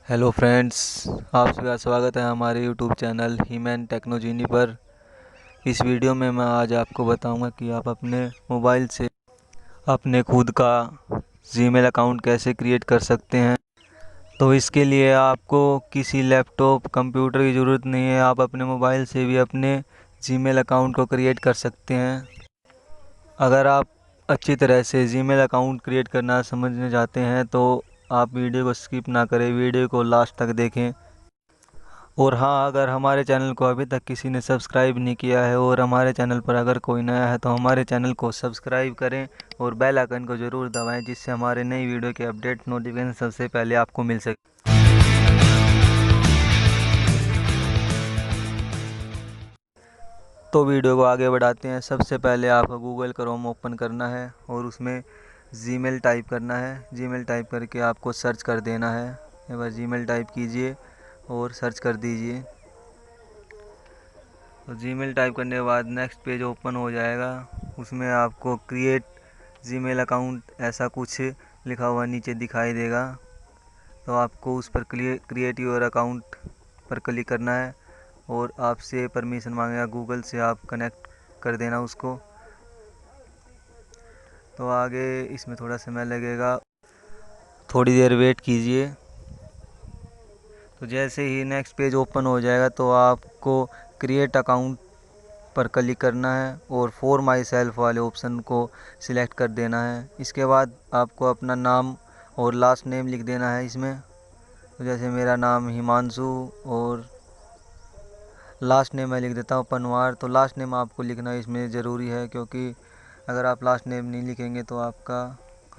Hello friends, आप सभी का स्वागत है हमारे यूट्यूब चैनल हीमैन टेक्नोजीनी पर। इस वीडियो में मैं आज आपको बताऊंगा कि आप अपने मोबाइल से अपने खुद का जीमेल अकाउंट कैसे क्रिएट कर सकते हैं। तो इसके लिए आपको किसी लैपटॉप कंप्यूटर की ज़रूरत नहीं है, आप अपने मोबाइल से भी अपने जीमेल अकाउंट को क्रिएट कर सकते हैं। अगर आप अच्छी तरह से जीमेल अकाउंट क्रिएट करना समझने चाहते हैं तो आप वीडियो को स्किप ना करें, वीडियो को लास्ट तक देखें। और हाँ, अगर हमारे चैनल को अभी तक किसी ने सब्सक्राइब नहीं किया है और हमारे चैनल पर अगर कोई नया है तो हमारे चैनल को सब्सक्राइब करें और बेल आइकन को ज़रूर दबाएं, जिससे हमारे नई वीडियो के अपडेट नोटिफिकेशन सबसे पहले आपको मिल सके। तो वीडियो को आगे बढ़ाते हैं। सबसे पहले आपको गूगल क्रोम ओपन करना है और उसमें जीमेल टाइप करना है। जीमेल टाइप करके आपको सर्च कर देना है। एक बार जीमेल टाइप कीजिए और सर्च कर दीजिए। तो जीमेल टाइप करने के बाद नेक्स्ट पेज ओपन हो जाएगा। उसमें आपको क्रिएट जीमेल अकाउंट ऐसा कुछ लिखा हुआ नीचे दिखाई देगा। तो आपको उस पर क्रिएट योर अकाउंट पर क्लिक करना है और आपसे परमिशन मांगेगा गूगल से, आप कनेक्ट कर देना उसको। तो आगे इसमें थोड़ा समय लगेगा, थोड़ी देर वेट कीजिए। तो जैसे ही नेक्स्ट पेज ओपन हो जाएगा तो आपको क्रिएट अकाउंट पर क्लिक करना है और फॉर माई सेल्फ वाले ऑप्शन को सिलेक्ट कर देना है। इसके बाद आपको अपना नाम और लास्ट नेम लिख देना है इसमें। तो जैसे मेरा नाम हिमांशु और लास्ट नेम मैं लिख देता हूँ पनवार। तो लास्ट नेम आपको लिखना इसमें ज़रूरी है, क्योंकि अगर आप लास्ट नेम नहीं लिखेंगे तो आपका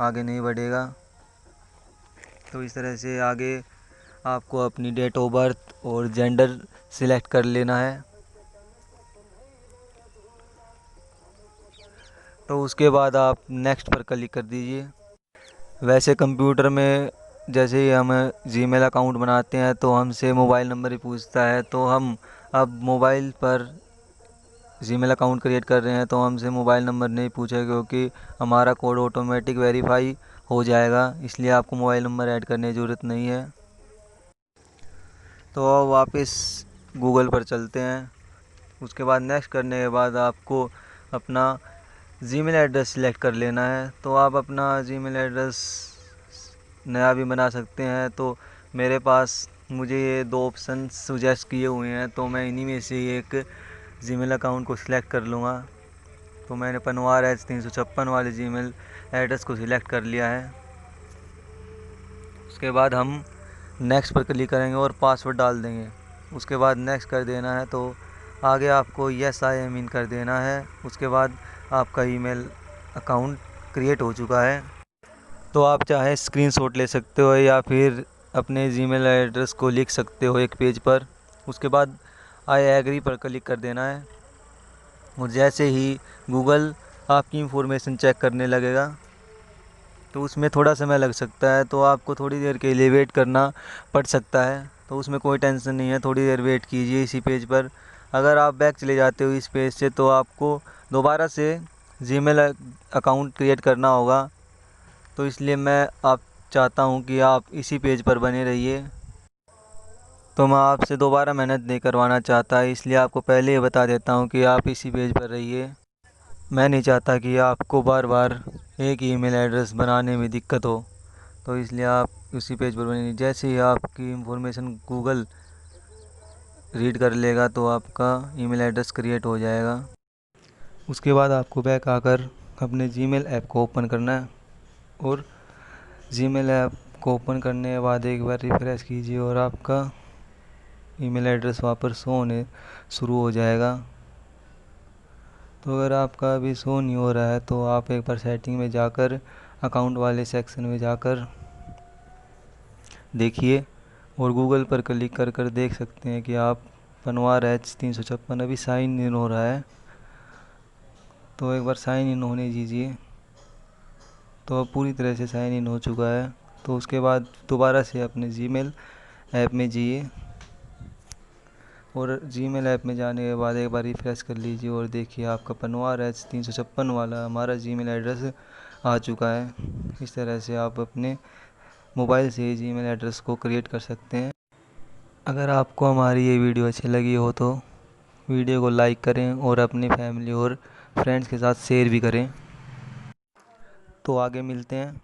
आगे नहीं बढ़ेगा। तो इस तरह से आगे आपको अपनी डेट ऑफ बर्थ और जेंडर सिलेक्ट कर लेना है। तो उसके बाद आप नेक्स्ट पर क्लिक कर दीजिए। वैसे कंप्यूटर में जैसे ही हम जीमेल अकाउंट बनाते हैं तो हमसे मोबाइल नंबर ही पूछता है। तो हम अब मोबाइल पर जीमेल अकाउंट क्रिएट कर रहे हैं तो हमसे मोबाइल नंबर नहीं पूछेगा, क्योंकि हमारा कोड ऑटोमेटिक वेरीफाई हो जाएगा। इसलिए आपको मोबाइल नंबर ऐड करने की ज़रूरत नहीं है। तो अब वापस गूगल पर चलते हैं। उसके बाद नेक्स्ट करने के बाद आपको अपना जीमेल एड्रेस सिलेक्ट कर लेना है। तो आप अपना जीमेल एड्रेस नया भी बना सकते हैं। तो मेरे पास मुझे ये दो ऑप्शन सुजेस्ट किए हुए हैं, तो मैं इन्हीं में से एक जीमेल अकाउंट को सिलेक्ट कर लूँगा। तो मैंने पनवार H356 वाले जीमेल एड्रेस को सिलेक्ट कर लिया है। उसके बाद हम नेक्स्ट पर क्लिक करेंगे और पासवर्ड डाल देंगे। उसके बाद नेक्स्ट कर देना है। तो आगे आपको यस आई एम इन कर देना है। उसके बाद आपका ईमेल अकाउंट क्रिएट हो चुका है। तो आप चाहे स्क्रीनशॉट ले सकते हो या फिर अपने जीमेल एड्रेस को लिख सकते हो एक पेज पर। उसके बाद आई एग्री पर क्लिक कर देना है और जैसे ही गूगल आपकी इंफॉर्मेशन चेक करने लगेगा तो उसमें थोड़ा समय लग सकता है। तो आपको थोड़ी देर के लिए वेट करना पड़ सकता है। तो उसमें कोई टेंशन नहीं है, थोड़ी देर वेट कीजिए इसी पेज पर। अगर आप बैक चले जाते हो इस पेज से तो आपको दोबारा से जीमेल अकाउंट क्रिएट करना होगा। तो इसलिए मैं आप चाहता हूँ कि आप इसी पेज पर बने रहिए। तो मैं आपसे दोबारा मेहनत नहीं करवाना चाहता, इसलिए आपको पहले ही बता देता हूँ कि आप इसी पेज पर रहिए। मैं नहीं चाहता कि आपको बार बार एक ही ईमेल एड्रेस बनाने में दिक्कत हो। तो इसलिए आप उसी पेज पर बने। जैसे ही आपकी इंफॉर्मेशन गूगल रीड कर लेगा तो आपका ईमेल एड्रेस क्रिएट हो जाएगा। उसके बाद आपको बैक आकर अपने जीमेल ऐप को ओपन करना है और जीमेल ऐप को ओपन करने के बाद एक बार रिफ्रेश कीजिए और आपका ईमेल एड्रेस वहाँ पर शो होने शुरू हो जाएगा। तो अगर आपका अभी शो नहीं हो रहा है तो आप एक बार सेटिंग में जाकर अकाउंट वाले सेक्शन में जाकर देखिए और गूगल पर क्लिक कर कर देख सकते हैं कि आप पनवार H356 अभी साइन इन हो रहा है। तो एक बार साइन इन होने दीजिए। तो अब पूरी तरह से साइन इन हो चुका है। तो उसके बाद दोबारा से अपने जीमेल ऐप में जाइए और जीमेल ऐप में जाने के बाद एक बार रिफ्रेश कर लीजिए और देखिए आपका पनवार H356 वाला हमारा जीमेल एड्रेस आ चुका है। इस तरह से आप अपने मोबाइल से ही जीमेल एड्रेस को क्रिएट कर सकते हैं। अगर आपको हमारी ये वीडियो अच्छी लगी हो तो वीडियो को लाइक करें और अपनी फैमिली और फ्रेंड्स के साथ शेयर भी करें। तो आगे मिलते हैं।